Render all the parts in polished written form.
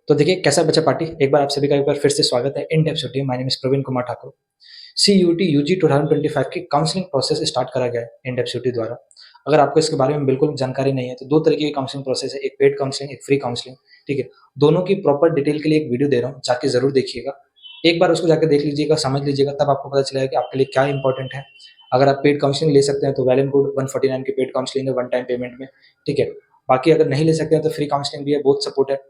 तो देखिए कैसा बचा पार्टी। एक बार आप सभी का एक बार फिर से स्वागत है in depth my name is Praveen Kumar Thakur. CUET UG 2025 की काउंसलिंग प्रोसेस स्टार्ट करा गया है इन डेप्थ द्वारा। अगर आपको इसके बारे में बिल्कुल जानकारी नहीं है तो दो तरीके की काउंसलिंग प्रोसेस है, एक पेड काउंसलिंग, एक फ्री काउंसलिंग। ठीक है, दोनों की प्रॉपर डिटेल के लिए एक वीडियो दे रहा हूँ, जाके जरूर देखिएगा। एक बार उसको जाकर देख लीजिएगा, समझ लीजिएगा, तब आपको पता चलेगा कि आपके लिए क्या इंपॉर्टेंट है। अगर आप पेड काउंसलिंग ले सकते हैं तो वेल एंड गुड, 149 की पेड काउंसलिंग है वन टाइम पेमेंट में। ठीक है, बाकी अगर नहीं ले सकते हैं तो फ्री काउंसलिंग भी है, बहुत सपोर्ट है।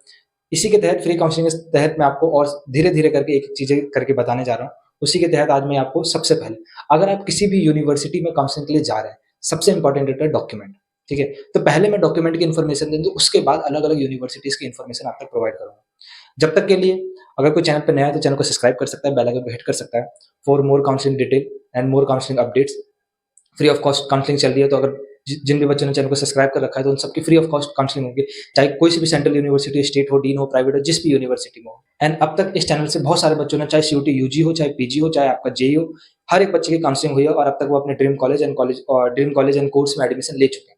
इसी के तहत फ्री काउंसलिंग के तहत मैं आपको और धीरे धीरे करके एक चीजें करके बताने जा रहा हूँ। उसी के तहत आज मैं आपको सबसे पहले, अगर आप किसी भी यूनिवर्सिटी में काउंसलिंग के लिए जा रहे हैं, सबसे इंपॉर्टेंट होता है डॉक्यूमेंट। ठीक है, तो पहले मैं डॉक्यूमेंट की इन्फॉर्मेशन दे दूँ, उसके बाद अलग अलग यूनिवर्सिटीज की इन्फॉर्मेशन आप तक प्रोवाइड करूंगा। जब तक के लिए, अगर कोई चैनल पर नया है तो चैनल को सब्सक्राइब कर सकता है, बेल आइकन को हिट कर सकता है for more counselling detail and more counselling updates. Free of cost counselling चल रही है, तो अगर जिन भी बच्चों ने चैनल को सब्सक्राइब कर रखा है तो उन सबकी फ्री ऑफ कॉस्ट काउंसलिंग होगी, चाहे कोई सी भी सेंट्रल यूनिवर्सिटी, स्टेट हो, डीन हो, प्राइवेट हो, जिस भी यूनिवर्सिटी में हो। एंड अब तक इस चैनल से बहुत सारे बच्चों ने, चाहे CUET यूजी हो, चाहे पीजी हो, चाहे आपका जेई हो, हर एक बच्चे की काउंसलिंग हुई है और अब तक वो अपने ड्रीम कॉलेज एंड कोर्स में एडमिशन ले चुके हैं।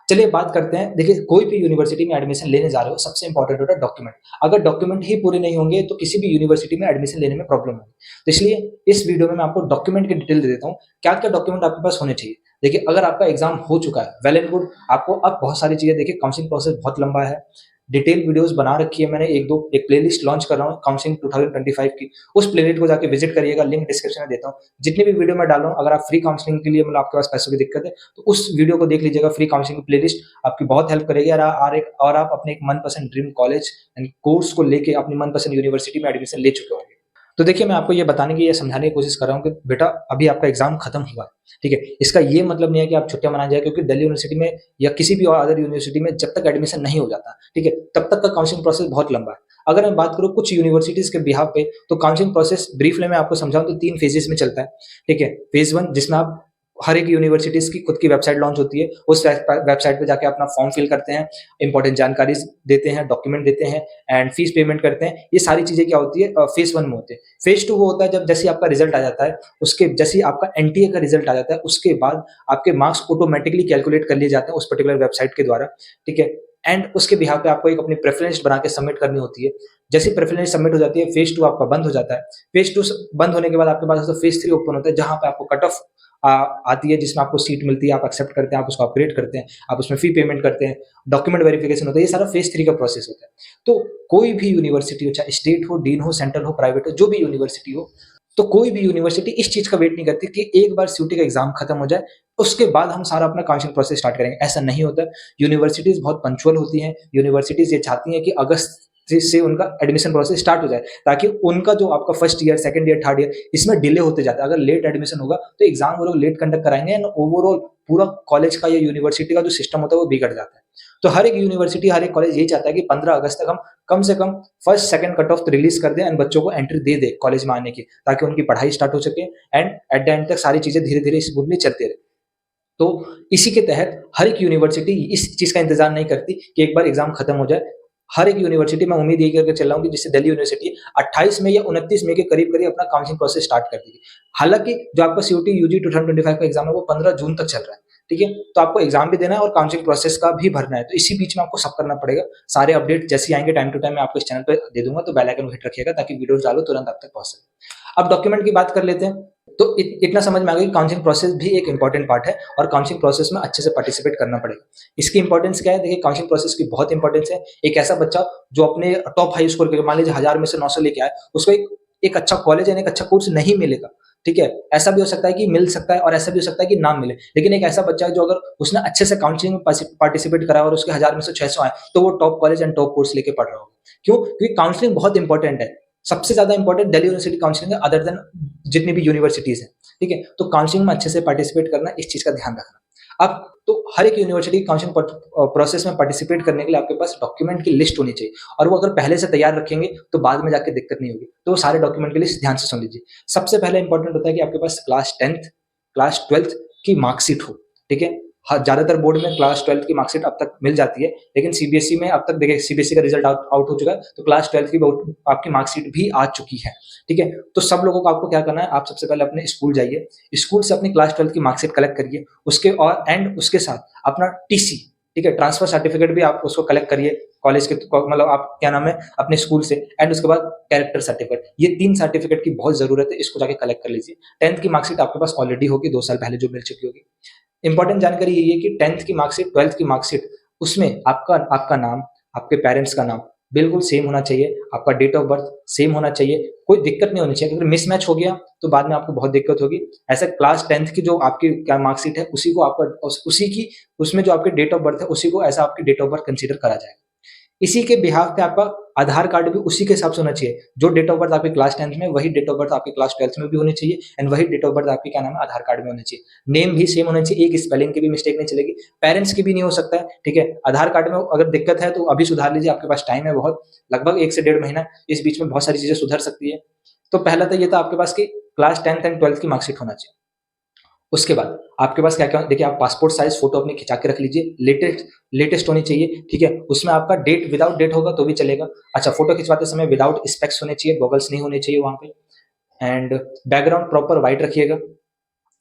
चलिए बात करते हैं। देखिए, कोई भी यूनिवर्सिटी में एडमिशन लेने जा रहे हो, सबसे इंपॉर्टेंट होता है डॉक्यूमेंट। अगर डॉक्यूमेंट ही पूरे नहीं होंगे तो किसी भी यूनिवर्सिटी में एडमिशन लेने में प्रॉब्लम होगी। तो इसलिए इस वीडियो में मैं आपको डॉक्यूमेंट की डिटेल दे देता हूँ, क्या क्या डॉक्यूमेंट आपके पास होने चाहिए। देखिए, अगर आपका एग्जाम हो चुका है, वेल एंड गुड, आपको अब बहुत सारी चीजें, देखिए काउंसलिंग प्रोसेस बहुत लंबा है, डिटेल वीडियोस बना रखी है मैंने, एक प्लेलिस्ट लॉन्च कर रहा हूँ काउंसलिंग 2025 की। उस प्लेलिस्ट को जाके विजिट करिएगा, लिंक डिस्क्रिप्शन में देता हूँ। जितनी भी वीडियो मैं डाल रहा हूँ, अगर आप फ्री काउंसलिंग के लिए, मतलब आपके पास पैसों की दिक्कत है, तो उस वीडियो को देख लीजिएगा। फ्री काउंसलिंग की प्लेलिस्ट आपकी बहुत हेल्प करेगी और आप अपने एक मनपसंद ड्रीम कॉलेज एंड कोर्स को लेके अपनी मनपसंद यूनिवर्सिटी में एडमिशन ले चुके होंगे। तो देखिए, मैं आपको ये बताने की, ये समझाने की कोशिश कर रहा हूँ कि बेटा अभी आपका एग्जाम खत्म हुआ है। ठीक है, इसका ये मतलब नहीं है कि आप छुट्टियां मना जाए, क्योंकि दिल्ली यूनिवर्सिटी में या किसी भी और अदर यूनिवर्सिटी में जब तक एडमिशन नहीं हो जाता, ठीक है, तब तक का काउंसलिंग प्रोसेस बहुत लंबा है। अगर मैं बात करूँ कुछ यूनिवर्सिटीज के बिहाफ पे, तो काउंसलिंग प्रोसेस ब्रीफली मैं आपको समझाऊं तो 3 फेजेस में चलता है। ठीक है, फेज 1 जिसमें आप, हर एक यूनिवर्सिटीज की खुद की वेबसाइट लॉन्च होती है, उस वेबसाइट पे जाके अपना फॉर्म फिल करते हैं, इंपॉर्टेंट जानकारी देते हैं, डॉक्यूमेंट देते हैं एंड फीस पेमेंट करते हैं। ये सारी चीजें क्या होती है, फेज 1 में होते हैं। फेज 2 वो होता है जब जैसे आपका रिजल्ट आ जाता है, उसके जैसे आपका एनटीए का रिजल्ट आ जाता है, उसके बाद आपके मार्क्स ऑटोमेटिकली कैलकुलेट कर लिए जाते हैं उस पर्टिकुलर वेबसाइट के द्वारा। ठीक है, एंड उसके बिहाफ पे आपको एक अपनी प्रेफरेंस बना के सबमिट करनी होती है। जैसे प्रेफरेंस सबमिट हो जाती है, फेज 2 आपका बंद हो जाता है। फेज 2 बंद होने के बाद आपके पास फेज 3 ओपन होता है, जहां पे आपको कट ऑफ आती है, जिसमें आपको सीट मिलती है, आप एक्सेप्ट करते हैं, आप उसको अपग्रेड करते हैं, आप उसमें फी पेमेंट करते हैं, डॉक्यूमेंट वेरिफिकेशन होता है। ये सारा फेज 3 का प्रोसेस होता है। तो कोई भी यूनिवर्सिटी हो, चाहे स्टेट हो, डीन हो, सेंट्रल हो, प्राइवेट हो, जो भी यूनिवर्सिटी हो, तो कोई भी यूनिवर्सिटी इस चीज का वेट नहीं करती कि एक बार CUET का एग्जाम खत्म हो जाए उसके बाद हम सारा अपना काउंसलिंग प्रोसेस स्टार्ट करेंगे। ऐसा नहीं होता। यूनिवर्सिटीज बहुत पंक्चुअल होती हैं। यूनिवर्सिटीज ये चाहती हैं कि अगस्त से उनका एडमिशन प्रोसेस स्टार्ट हो जाए, ताकि उनका जो आपका first year, second year, third year, इसमें डिले होते जाता है। अगर लेट एडमिशन होगा तो एग्जाम वो लोग लेट कंडक्ट कराएंगे एंड ओवरऑल पूरा कॉलेज का या यूनिवर्सिटी का जो सिस्टम होता है वो बिगड़ जाता है। तो हर एक यूनिवर्सिटी, हर एक कॉलेज यही चाहता है कि 15 अगस्त तक हम कम से come first second cut off release कर दें एंड बच्चों को एंट्री दे दे कॉलेज में आने की, ताकि उनकी पढ़ाई स्टार्ट हो सके एंड एट द एंड तक सारी चीजें धीरे धीरे स्मूथली चलते रहे। तो इसी के तहत हर एक यूनिवर्सिटी इस चीज का इंतजार नहीं करती कि एक बार एग्जाम खत्म हो जाए। हर एक यूनिवर्सिटी, मैं उम्मीद यही करके चल रहा हूँ कि जिससे दिल्ली यूनिवर्सिटी 28 मई या 29 मई के करीब करीब अपना काउंसलिंग प्रोसेस स्टार्ट कर देगी। हालांकि जो आपका CUET यूजी 2025 का एग्जाम है वो 15 जून तक चल रहा है। ठीक है, तो आपको एग्जाम भी देना है और काउंसलिंग प्रोसेस का भी भरना है, तो इसी बीच में आपको सब करना पड़ेगा। सारे अपडेट जैसे आएंगे टाइम टू टाइम मैं आपको इस चैनल पर दे दूंगा, तो बेल आइकन को हिट रखिएगा ताकि वीडियोस डालो तुरंत आप तक पहुंच सके। अब डॉक्यूमेंट की बात कर लेते हैं। तो इतना समझ में आ गया कि काउंसलिंग प्रोसेस भी एक इंपॉर्टेंट पार्ट है और काउंसलिंग प्रोसेस में अच्छे से पार्टिसिपेट करना पड़ेगा। इसकी इंपॉर्टेंस क्या है? देखिए, काउंसलिंग प्रोसेस की बहुत इंपॉर्टेंस है। एक ऐसा बच्चा जो अपने टॉप हाई स्कोर के, मान लीजिए 1000 में से 900 लेके आए, उसको एक अच्छा कॉलेज यानी एक अच्छा कोर्स नहीं मिलेगा। ठीक है, ऐसा भी हो सकता है कि मिल सकता है और ऐसा भी हो सकता है कि ना मिले। लेकिन एक ऐसा बच्चा है जो अगर उसने अच्छे से काउंसलिंग में पार्टिसिपेट करा और उसके 1000 में से 600 आए, तो वो top college and top course लेके पढ़ रहा होगा। क्यों? क्योंकि काउंसलिंग बहुत इंपॉर्टेंट है। सबसे ज्यादा इंपॉर्टेंट दिल्ली यूनिवर्सिटी काउंसलिंग है, अदर देन जितनी भी यूनिवर्सिटीज है। ठीक है, तो काउंसलिंग में अच्छे से पार्टिसिपेट करना, इस चीज का ध्यान रखना। अब तो हर एक यूनिवर्सिटी काउंसलिंग प्रोसेस में पार्टिसिपेट करने के लिए आपके पास डॉक्यूमेंट की लिस्ट होनी चाहिए, और वो अगर पहले से तैयार रखेंगे तो बाद में जाके दिक्कत नहीं होगी। तो वो सारे डॉक्यूमेंट की लिस्ट ध्यान से सुन लीजिए। सबसे पहले इंपॉर्टेंट होता है कि आपके पास क्लास 10th, क्लास 12th की मार्कशीट हो। ठीक है, ज्यादातर बोर्ड में क्लास 12th की मार्कशीट अब तक मिल जाती है, लेकिन सीबीएसई में अब तक देखिए, सीबीएसई का रिजल्ट आउट हो चुका है, तो क्लास 12th की आपकी मार्कशीट भी आ चुकी है। ठीक है, तो सब लोगों को आपको क्या करना है, आप सबसे पहले अपने स्कूल जाइए, स्कूल से अपनी क्लास 12th की मार्कशीट कलेक्ट करिए, उसके साथ अपना टीसी, ठीक है, ट्रांसफर सर्टिफिकेट भी आप उसको कलेक्ट करिए। कॉलेज के मतलब आप क्या नाम है अपने स्कूल से, एंड उसके बाद कैरेक्टर सर्टिफिकेट, ये 3 सर्टिफिकेट की बहुत ज़रूरत है, इसको जाके कलेक्ट कर लीजिए। 10th की मार्कशीट आपके पास ऑलरेडी होगी 2 साल पहले जो मिल चुकी होगी। इंपॉर्टेंट जानकारी यही है कि 10th की मार्कशीट, 12th की मार्कशीट, उसमें आपका आपका नाम, आपके पेरेंट्स का नाम बिल्कुल सेम होना चाहिए, आपका डेट ऑफ बर्थ सेम होना चाहिए, कोई दिक्कत नहीं होनी चाहिए। अगर मिसमैच हो गया तो बाद में आपको बहुत दिक्कत होगी। ऐसा क्लास 10th की जो आपकी क्या मार्कशीट है उसी को आपका उसी की उसमें जो आपकी डेट ऑफ बर्थ है उसी को ऐसा आपकी डेट ऑफ बर्थ कंसीडर करा जाएगा। इसी के बिहाफ पे आपका आधार कार्ड भी उसी के हिसाब से होना चाहिए। जो डेट ऑफ बर्थ आपके क्लास 10th में, वही डेट ऑफ बर्थ आपके क्लास 12th में भी होनी चाहिए, एंड वही डेट ऑफ बर्थ आपके क्या नाम है आधार कार्ड में होनी चाहिए। नेम भी सेम होना चाहिए, एक स्पेलिंग की भी मिस्टेक नहीं चलेगी। पेरेंट्स की भी नहीं हो सकता है, ठीक है। आधार कार्ड में अगर दिक्कत है तो अभी सुधार लीजिए, आपके पास टाइम है बहुत, लगभग 1 से डेढ़ महीना, इस बीच में बहुत सारी चीजें सुधर सकती है। तो पहला तो ये था आपके पास कि क्लास 10th एंड 12th की मार्कशीट होना चाहिए। उसके बाद आपके पास क्या-क्या देखिए, आप पासपोर्ट साइज़ फ़ोटो अपनी खिंचा के रख लीजिए, लेटेस्ट लेटेस्ट होनी चाहिए, ठीक है? उसमें आपका डेट विदाउट डेट होगा तो भी चलेगा। अच्छा, फ़ोटो खिंचवाते समय विदाउट स्पेक्स होने चाहिए, गॉगल्स नहीं होने चाहिए वहाँ पे, एंड बैकग्राउंड प्रॉपर व्हाइट रखिएगा।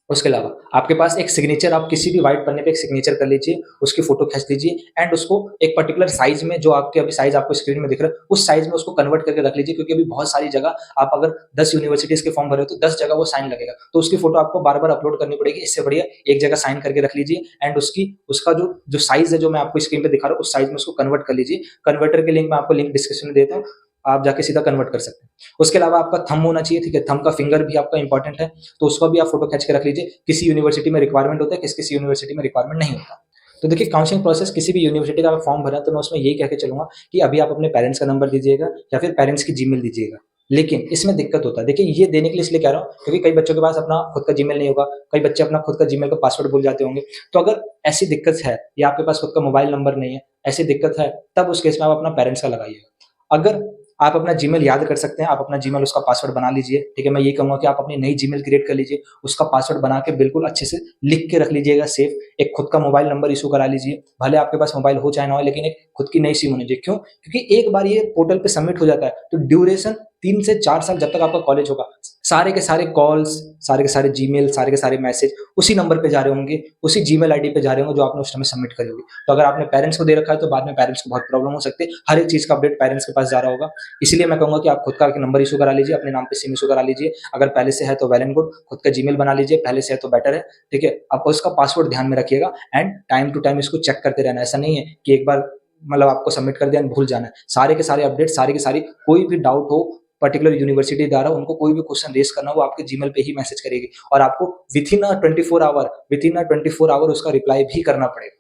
उसके अलावा आपके पास एक सिग्नेचर, आप किसी भी व्हाइट पन्ने पे एक सिग्नेचर कर लीजिए, उसकी फ़ोटो खींच लीजिए, एंड उसको एक पर्टिकुलर साइज़ में, जो आपके अभी साइज़ आपको स्क्रीन में दिख रहा है, उस साइज़ में उसको कन्वर्ट करके रख लीजिए, क्योंकि अभी बहुत सारी जगह आप अगर 10 यूनिवर्सिटीज़ के फॉर्म भरे हो तो 10 जगह वो साइन लगेगा। तो उसकी फ़ोटो आपको बार-बार अपलोड करनी पड़ेगी, इससे बढ़िया एक जगह साइन करके रख लीजिए, एंड उसका जो जो साइज़ है जो मैं आपको स्क्रीन पे दिखा रहा हूँ, उस साइज़ में उसको कन्वर्ट कर लीजिए। कन्वर्टर के लिंक मैं आपको लिंक डिस्क्रिप्शन में देता हूँ, आप जाके सीधा कन्वर्ट कर सकते हैं। उसके अलावा आपका थंब होना चाहिए, ठीक है? थंब का फिंगर भी आपका इंपॉर्टेंट है, तो उसका भी आप फ़ोटो खींच के रख लीजिए। किसी यूनिवर्सिटी में रिक्वायरमेंट होता है, किसी-किसी यूनिवर्सिटी में रिक्वायरमेंट नहीं होता। तो देखिए, काउंसलिंग प्रोसेस किसी भी यूनिवर्सिटी का आप फॉर्म भरा तो मैं उसमें यही कह के चलूँगा कि अभी आप अपने पेरेंट्स का नंबर दीजिएगा या फिर पेरेंट्स की जीमेल दीजिएगा। लेकिन इसमें दिक्कत होता है। देखिए, ये देने के लिए इसलिए कह रहा हूँ क्योंकि कई बच्चों के पास अपना खुद का जीमेल नहीं होगा, कई बच्चे अपना खुद का जीमेल का पासवर्ड भूल जाते होंगे। तो अगर ऐसी दिक्कत है या आपके पास खुद का मोबाइल नंबर नहीं है, ऐसी दिक्कत है, तब उस केस में आप अपना पेरेंट्स का लगाइएगा। अगर आप अपना जीमेल याद कर सकते हैं, आप अपना जीमेल उसका पासवर्ड बना लीजिए, ठीक है? मैं ये कहूँगा कि आप अपनी नई जीमेल क्रिएट कर लीजिए, उसका पासवर्ड बना के बिल्कुल अच्छे से लिख के रख लीजिएगा सेफ। एक खुद का मोबाइल नंबर इश्यू करा लीजिए, भले आपके पास मोबाइल हो चाहे ना हो, लेकिन एक खुद की नई सिम होनी चाहिए। क्यों? क्योंकि एक बार ये पोर्टल पे सबमिट हो जाता है, तो ड्यूरेशन 3 से 4 साल जब तक आपका कॉलेज होगा, सारे के सारे कॉल्स, सारे के सारे जीमेल, सारे के सारे मैसेज उसी नंबर पे जा रहे होंगे, उसी जीमेल आईडी पे जा रहे होंगे जो आपने उस समय सबमिट करी होगी। तो अगर आपने पेरेंट्स को दे रखा है तो बाद में पेरेंट्स को बहुत प्रॉब्लम हो सकती है, हर एक चीज़ का अपडेट पेरेंट्स के पास जा रहा होगा। इसलिए मैं कहूँगा कि आप खुद का एक नंबर इश्यू करा लीजिए, अपने नाम पे सिम इश्यू करा लीजिए। अगर पहले से है तो वेल एंड गुड, खुद का जीमेल बना लीजिए, पहले से है तो बेटर है, ठीक है? आप उसका पासवर्ड ध्यान में रखिएगा, एंड टाइम टू टाइम इसको चेक करते रहना है। ऐसा नहीं है कि एक बार मतलब आपको सबमिट कर दिया एंड भूल जाना है। सारे के सारे अपडेट, सारी की सारी, कोई भी डाउट हो पर्टिकुलर यूनिवर्सिटी द्वारा, उनको कोई भी क्वेश्चन रेज़ करना हो, वो आपके जीमेल पे ही मैसेज करेगी, और आपको विथिन अ 24 आवर उसका रिप्लाई भी करना पड़ेगा।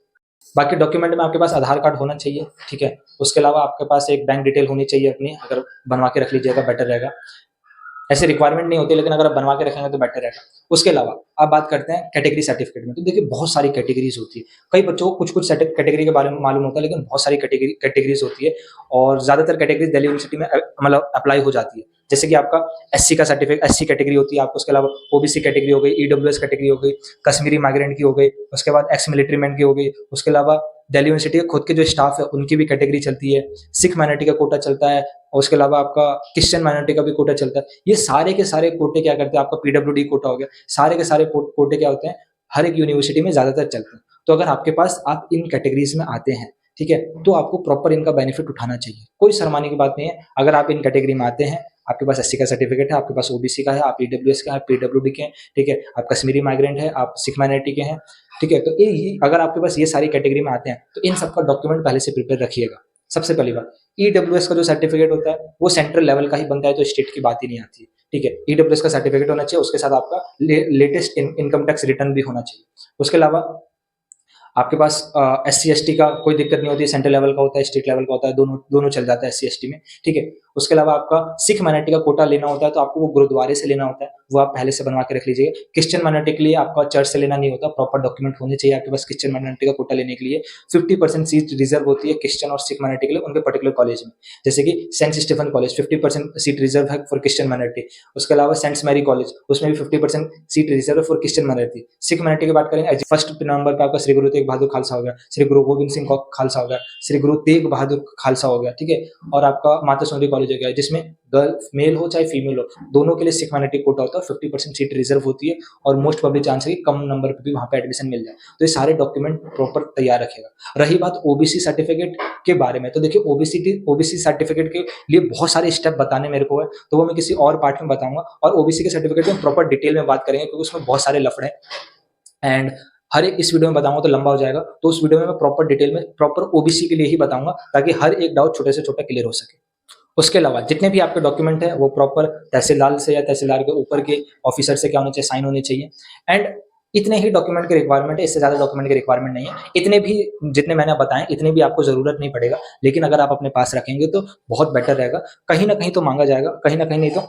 बाकी डॉक्यूमेंट में आपके पास आधार कार्ड होना चाहिए, ठीक है? उसके अलावा आपके पास एक बैंक डिटेल होनी चाहिए अपनी, अगर बनवा के रख लीजिएगा बेटर रहेगा। ऐसे रिक्वायरमेंट नहीं होती, लेकिन अगर आप बनवा के रखेंगे तो बेटर रहेगा। उसके अलावा अब बात करते हैं कैटेगरी सर्टिफिकेट में। तो देखिए, बहुत सारी कैटेगरीज होती है। कई बच्चों को कुछ-कुछ कैटेगरी के बारे में मालूम होता है, लेकिन बहुत सारी कैटेगरीज होती है, और ज़्यादातर कैटेगरीज दिल्ली यूनिवर्सिटी में मतलब अप्लाई हो जाती है। जैसे कि आपका एससी का सर्टिफिकेट, एससी कैटेगरी होती है आपको, उसके अलावा ओबीसी कैटेगरी हो गई, ईडब्ल्यूएस कैटेगरी हो गई, कश्मीरी माइग्रेंट की हो गई, उसके बाद एक्स मिलिट्री मैन की हो गई, उसके अलावा दिल्ली यूनिवर्सिटी के खुद के जो स्टाफ है उनकी भी कैटेगरी चलती है, सिख माइनॉरिटी का कोटा चलता है, और उसके अलावा आपका क्रिश्चियन माइनॉरिटी का भी कोटा चलता है। ये सारे के सारे कोटे क्या करते हैं, आपका पीडब्ल्यूडी कोटा हो गया, सारे के सारे कोटे क्या होते हैं, हर एक यूनिवर्सिटी में ज़्यादातर चलते हैं। तो अगर आपके पास आप इन कैटेगरीज़ में आते हैं, ठीक है, तो आपको प्रॉपर इनका बेनिफिट उठाना चाहिए। कोई शर्माने की बात नहीं है। अगर आप इन कैटेगरी में आते हैं, आपके पास एससी का सर्टिफिकेट है, आपके पास ओबीसी का है, आप ईडब्ल्यूएस का है, पीडब्ल्यूडी के हैं, ठीक है, आप कश्मीरी माइग्रेंट है, आप सिख माइनॉरिटी के हैं, ठीक है, तो अगर आपके पास ये सारी कैटेगरी में आते हैं, तो इन सबका डॉक्यूमेंट पहले से प्रिपेयर रखिएगा। सबसे पहली बात, ईडब्ल्यूएस का जो सर्टिफिकेट होता है वो सेंट्रल लेवल का ही बनता है, तो स्टेट की बात ही नहीं आती है, ठीक है। ईडब्ल्यूएस का सर्टिफिकेट होना चाहिए, उसके साथ आपका लेटेस्ट इनकम टैक्स रिटर्न भी होना चाहिए। उसके अलावा आपके पास एससी एसटी का कोई दिक्कत नहीं होती है, सेंट्रल लेवल का होता है, स्टेट लेवल का होता है, दोनों दोनों चल जाता है एससी एसटी में, ठीक है। उसके अलावा आपका सिख माइनॉरिटी का कोटा लेना होता है, तो आपको वो गुरुद्वारे से लेना होता है, वो आप पहले से बनवा के रख लीजिए। क्रिश्चियन माइनॉरिटी के लिए आपका चर्च से लेना नहीं होता, प्रॉपर डॉक्यूमेंट होने चाहिए आपके पास क्रिश्चियन माइनॉरिटी का कोटा लेने के लिए। 50% सीट रिजर्व होती है क्रिश्चियन और सिख माइनॉरिटी के लिए उनके पर्टिकुलर कॉलेज में, जैसे कि Saint Stephen college 50% seat reserve है फॉर क्रिश्चियन माइनॉरिटी। उसके अलावा सेंट मैरी कॉलेज, उसमें भी 50% सीट रिजर्व है for Christian minority. Sikh minority की बात करेंगे, फर्स्ट नंबर पर आपका श्री गुरु तेग बहादुर खालसा हो गया, श्री गुरु गोविंद सिंह खालसा हो गया, श्री गुरु तेग बहादुर खालसा हो गया, ठीक है। और आपका माता सोनरी कॉलेज हो गया जिसमें गर्ल मेल हो चाहे फीमेल हो, दोनों के लिए सिख माइनॉरिटी कोटा होता है, 50% सीट रिजर्व होती है और मोस्ट प्रोबेबली चांस है कि कम नंबर पे भी वहाँ पे एडमिशन मिल जाए। तो ये सारे डॉक्यूमेंट प्रॉपर तैयार रखेगा। रही बात ओबीसी सर्टिफिकेट के बारे में, तो देखिए ओबीसी सर्टिफिकेट के लिए बहुत सारे स्टेप बताने मेरे को है, तो वो मैं किसी और पार्ट में बताऊंगा। और ओबीसी के सर्टिफिकेट में प्रॉपर डिटेल में बात करेंगे क्योंकि उसमें बहुत सारे लफड़े हैं एंड हर एक इस वीडियो में बताऊंगा तो लंबा हो जाएगा, तो उस वीडियो में मैं प्रॉपर डिटेल में प्रॉपर ओबीसी के लिए ही बताऊंगा ताकि हर एक डाउट छोटे से छोटा क्लियर हो सके। उसके अलावा जितने भी आपके डॉक्यूमेंट है वो प्रॉपर तहसीलदार से या तहसीलदार के ऊपर के ऑफिसर से क्या होना चाहिए, साइन होने चाहिए। एंड इतने ही डॉक्यूमेंट के रिक्वायरमेंट है, इससे ज्यादा डॉक्यूमेंट की रिक्वायरमेंट नहीं है। इतने भी जितने मैंने बताए इतने भी आपको जरूरत नहीं पड़ेगा, लेकिन अगर आप अपने पास रखेंगे तो बहुत बेटर रहेगा। कहीं ना कहीं तो मांगा जाएगा, कहीं ना कहीं नहीं तो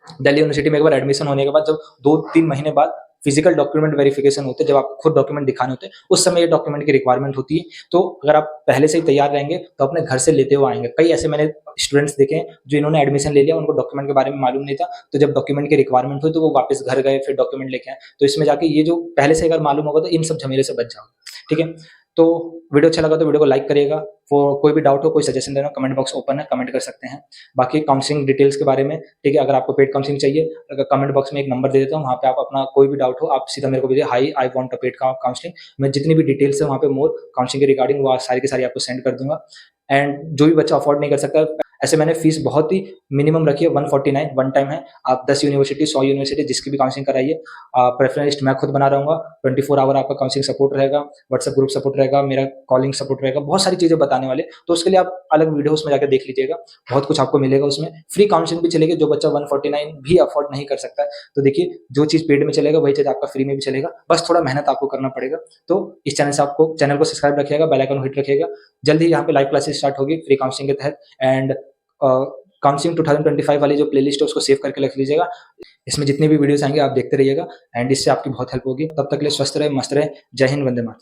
दिल्ली यूनिवर्सिटी में एक बार एडमिशन होने के बाद जब 2-3 महीने बाद फिजिकल डॉक्यूमेंट वेरिफिकेशन होते हैं, जब आप खुद डॉक्यूमेंट दिखाने होते हैं, उस समय ये डॉक्यूमेंट की रिक्वायरमेंट होती है। तो अगर आप पहले से ही तैयार रहेंगे तो अपने घर से लेते हुए आएंगे। कई ऐसे मैंने स्टूडेंट्स देखे हैं जो इन्होंने एडमिशन ले लिया, उनको डॉक्यूमेंट के बारे में मालूम नहीं था, तो जब डॉक्यूमेंट की रिक्वायरमेंट हुई तो वो वापस घर गए फिर डॉक्यूमेंट लेके आए। तो इसमें जाके ये जो पहले से अगर मालूम होगा तो इन सब झमेले से बच जाओ। ठीक है, तो वीडियो अच्छा लगा तो वीडियो को लाइक करिएगा। कोई भी डाउट हो, कोई सजेशन देना, कमेंट बॉक्स ओपन है, कमेंट कर सकते हैं। बाकी काउंसलिंग डिटेल्स के बारे में, ठीक है, अगर आपको पेड काउंसलिंग चाहिए, अगर कमेंट बॉक्स में एक नंबर दे देता हूँ, वहाँ पे आप अपना कोई भी डाउट हो आप सीधा मेरे को भेजिए, high I want a paid counselling. मैं जितनी भी डिटेल्स है वहाँ पे मोर काउंसलिंग के रिगार्डिंग वो सारी की सारी आपको सेंड कर दूंगा। एंड जो भी बच्चा अफोर्ड नहीं कर सकता, ऐसे मैंने फीस बहुत ही मिनिमम रखी है, 149 वन टाइम है। आप 10 यूनिवर्सिटी 100 यूनिवर्सिटी जिसकी भी काउंसलिंग कराइए, प्रेफरेंस लिस्ट मैं खुद बना रहूंगा, 24 आवर आपका काउंसलिंग सपोर्ट रहेगा, व्हाट्सएप ग्रुप सपोर्ट रहेगा, मेरा कॉलिंग सपोर्ट रहेगा, बहुत सारी चीजें बताने वाले। तो उसके लिए आप अलग वीडियो उसमें जाकर देख लीजिएगा, बहुत कुछ आपको मिलेगा उसमें। फ्री काउंसलिंग भी चलेगी, जो बच्चा 149 भी अफोर्ड नहीं कर सकता है तो देखिए जो चीज पेड में चलेगा वही चीज आपका फ्री में भी चलेगा, बस थोड़ा मेहनत आपको करना पड़ेगा। तो इस चैनल को सब्सक्राइब रखिएगा, बेल आइकन हिट रखिएगा। जल्द ही यहाँ पे लाइव क्लासेस स्टार्ट होगी फ्री काउंसलिंग के तहत। एंड काउंसलिंग 2025 वाली जो प्लेलिस्ट है उसको सेव करके रख लीजिएगा, इसमें जितने भी वीडियोस आएंगे आप देखते रहिएगा एंड इससे आपकी बहुत हेल्प होगी। तब तक के लिए स्वस्थ रहे, मस्त रहे। जय हिंद, वंदे मातरम।